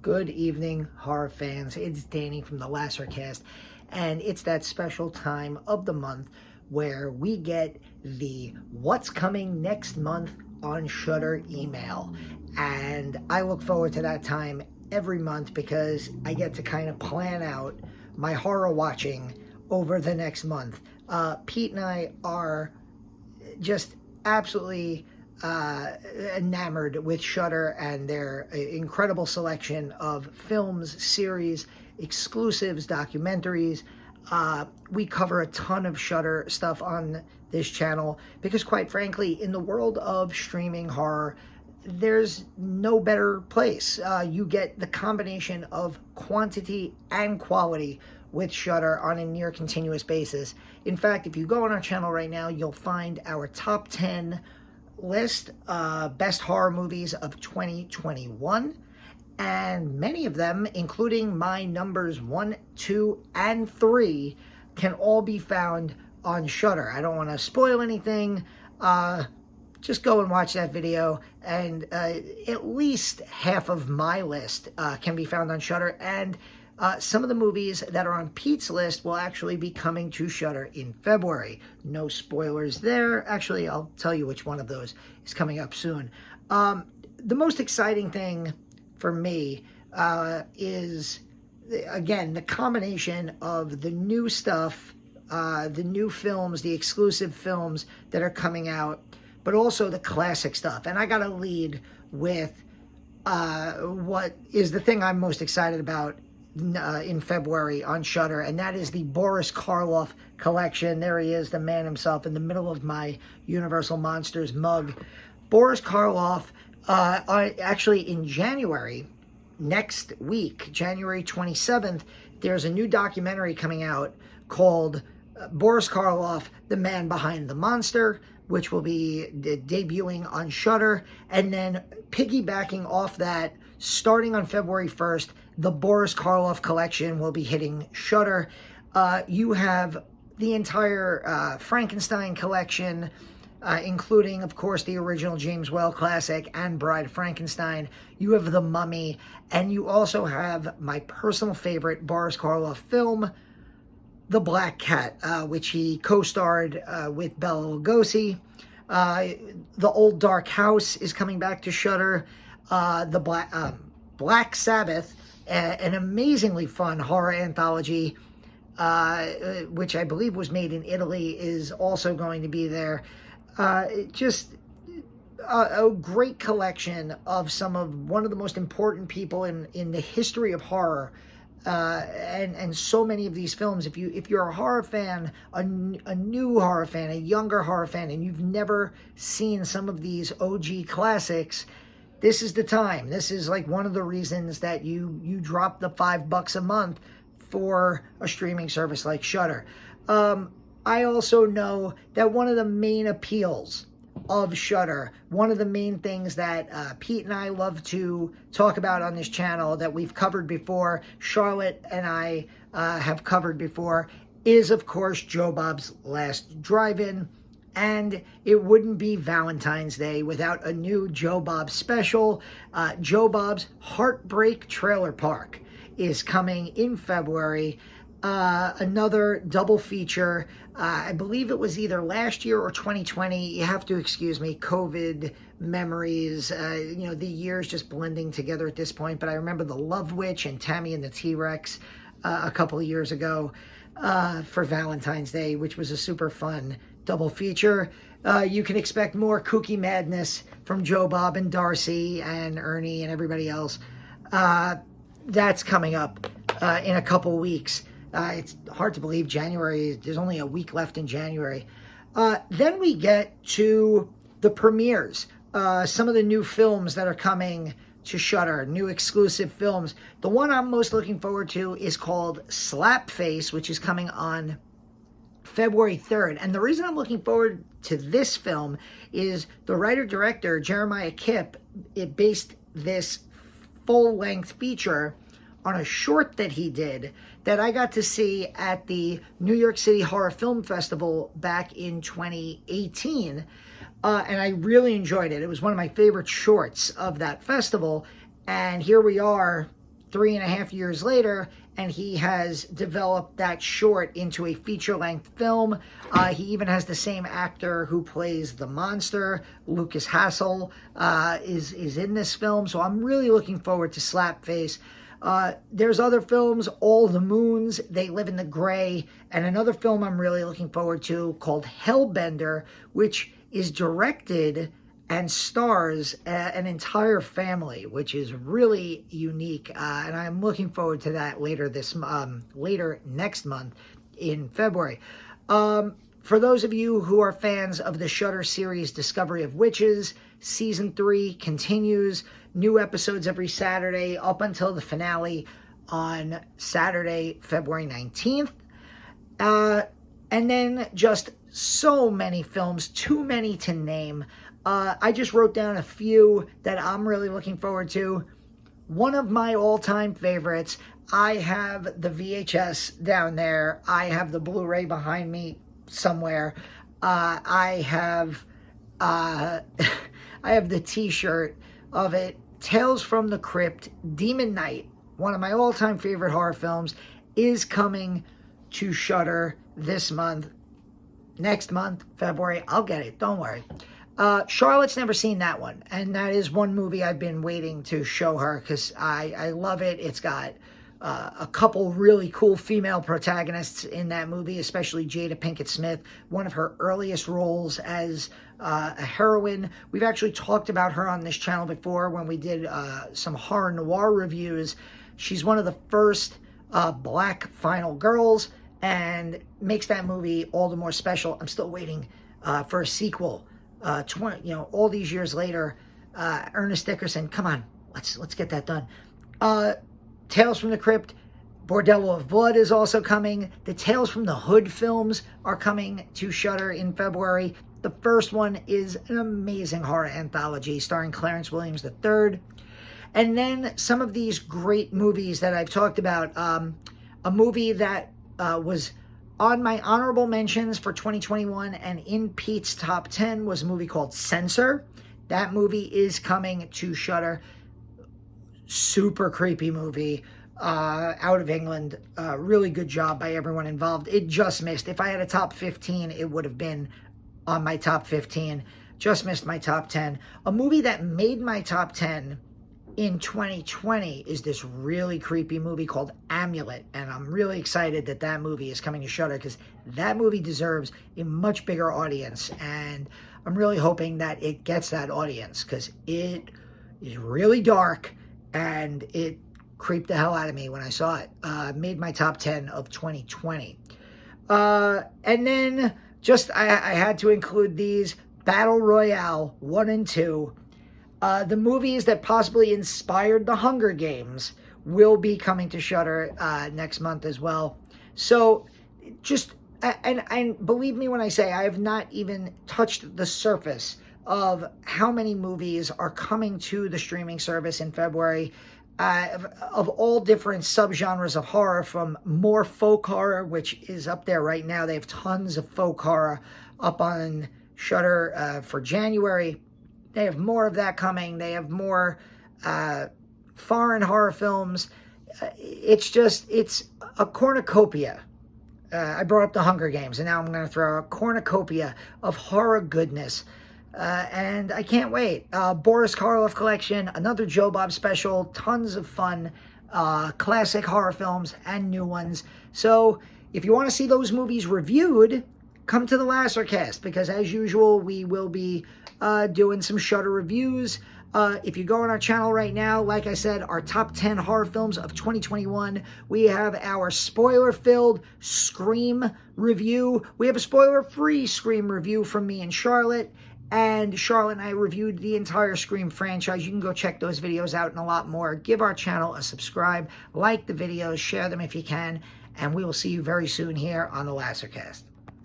Good evening, horror fans. It's Danny from the Lacercast, and it's that special time of the month where we get the What's Coming Next Month on Shudder email. And I look forward to that time every month because I get to kind of plan out my horror watching over the next month. Pete and I are just absolutely enamored with Shudder and their incredible selection of films, series, exclusives, documentaries. We cover a ton of Shudder stuff on this channel because, quite frankly, in the world of streaming horror, there's no better place. You get the combination of quantity and quality with Shudder on a near continuous basis. In fact, if you go on our channel right now, you'll find our top 10 list, best horror movies of 2021, and many of them, including my numbers 1, 2, and 3, can all be found on Shudder. I don't want to spoil anything. Just go and watch that video, and at least half of my list can be found on Shudder, and some of the movies that are on Pete's list will actually be coming to Shudder in February. No spoilers there. Actually, I'll tell you which one of those is coming up soon. The most exciting thing for me is, again, the combination of the new stuff, the new films, the exclusive films that are coming out, but also the classic stuff. And I got to lead with what is the thing I'm most excited about in February on Shudder, and that is the Boris Karloff collection. There he is, the man himself, in the middle of my Universal Monsters mug. Boris Karloff, actually in January, next week, January 27th, there's a new documentary coming out called Boris Karloff, the Man Behind the Monster, which will be debuting on Shudder, and then piggybacking off that, starting on February 1st, the Boris Karloff collection will be hitting Shudder. You have the entire Frankenstein collection, including, of course, the original James Whale classic and Bride of Frankenstein. You have The Mummy, and you also have my personal favorite Boris Karloff film, The Black Cat, which he co-starred with Bela Lugosi. The Old Dark House is coming back to Shudder. The Black Sabbath, an amazingly fun horror anthology, which I believe was made in Italy, is also going to be there. Just a great collection of one of the most important people in the history of horror. And so many of these films, if you're a horror fan, a new horror fan, a younger horror fan, and you've never seen some of these OG classics, this is the time. This is like one of the reasons that you drop the $5 a month for a streaming service like Shudder. I also know that one of the main appeals of Shudder, one of the main things that Pete and I love to talk about on this channel that we've covered before, Charlotte and I have covered before, is, of course, Joe Bob's Last Drive-In. And it wouldn't be Valentine's Day without a new Joe Bob special. Joe Bob's Heartbreak Trailer Park is coming in February. Another double feature. I believe it was either last year or 2020. You have to excuse me, COVID memories. The years just blending together at this point. But I remember The Love Witch and Tammy and the T-Rex a couple of years ago for Valentine's Day, which was a super fun double feature. You can expect more kooky madness from Joe Bob and Darcy and Ernie and everybody else. That's coming up in a couple weeks. It's hard to believe January, there's only a week left in January. Then we get to the premieres. Some of the new films that are coming to Shudder, new exclusive films. The one I'm most looking forward to is called Slapface, which is coming on February 3rd. And the reason I'm looking forward to this film is the writer-director, Jeremiah Kipp, based this full-length feature on a short that he did that I got to see at the New York City Horror Film Festival back in 2018. And I really enjoyed it. It was one of my favorite shorts of that festival. And here we are 3.5 years later, and he has developed that short into a feature-length film. He even has the same actor who plays the monster, Lucas Hassel, is in this film. So I'm really looking forward to Slapface. There's other films, All the Moons, They Live in the Gray, and another film I'm really looking forward to called Hellbender, which is directed and stars an entire family, which is really unique, and I'm looking forward to that later next month in February. For those of you who are fans of the Shudder series Discovery of Witches, Season 3 continues. New episodes every Saturday up until the finale on Saturday, February 19th. And then just so many films, too many to name. I just wrote down a few that I'm really looking forward to. One of my all-time favorites, I have the VHS down there. I have the Blu-ray behind me somewhere. I have the t-shirt of it. Tales from the Crypt, Demon Knight, one of my all-time favorite horror films, is coming to Shudder this month. Next month, February, I'll get it. Don't worry. Charlotte's never seen that one, and that is one movie I've been waiting to show her because I love it. It's got a couple really cool female protagonists in that movie, especially Jada Pinkett Smith, one of her earliest roles as a heroine. We've actually talked about her on this channel before when we did some horror noir reviews. She's one of the first black final girls and makes that movie all the more special. I'm still waiting for a sequel. All these years later, Ernest Dickerson, come on, let's get that done. Tales from the Crypt, Bordello of Blood is also coming. The Tales from the Hood films are coming to Shudder in February. The first one is an amazing horror anthology starring Clarence Williams III. And then some of these great movies that I've talked about. A movie that was on my honorable mentions for 2021 and in Pete's top 10 was a movie called Censor. That movie is coming to Shudder. Super creepy movie out of England. Really good job by everyone involved. It just missed. If I had a top 15, it would have been on my top 15. Just missed my top 10. A movie that made my top 10 in 2020 is this really creepy movie called Amulet, and I'm really excited that that movie is coming to Shudder because that movie deserves a much bigger audience, and I'm really hoping that it gets that audience because it is really dark and it creeped the hell out of me when I saw it. Made my top 10 of 2020. And then just I had to include these: Battle Royale 1 and 2. The movies that possibly inspired the Hunger Games will be coming to Shudder next month as well. So just, and believe me when I say I have not even touched the surface of how many movies are coming to the streaming service in February, of all different subgenres of horror, from more folk horror, which is up there right now. They have tons of folk horror up on Shudder for January. They have more of that coming. They have more foreign horror films. It's a cornucopia. I brought up the Hunger Games, and now I'm going to throw a cornucopia of horror goodness. And I can't wait. Boris Karloff collection, another Joe Bob special, tons of fun, classic horror films and new ones. So if you want to see those movies reviewed, come to the Lassercast, because as usual, we will be doing some Shudder reviews. If you go on our channel right now, like I said, our top 10 horror films of 2021, we have our spoiler-filled Scream review. We have a spoiler-free Scream review from me and Charlotte. And Charlotte and I reviewed the entire Scream franchise. You can go check those videos out and a lot more. Give our channel a subscribe, like the videos, share them if you can, and we will see you very soon here on the Lassercast.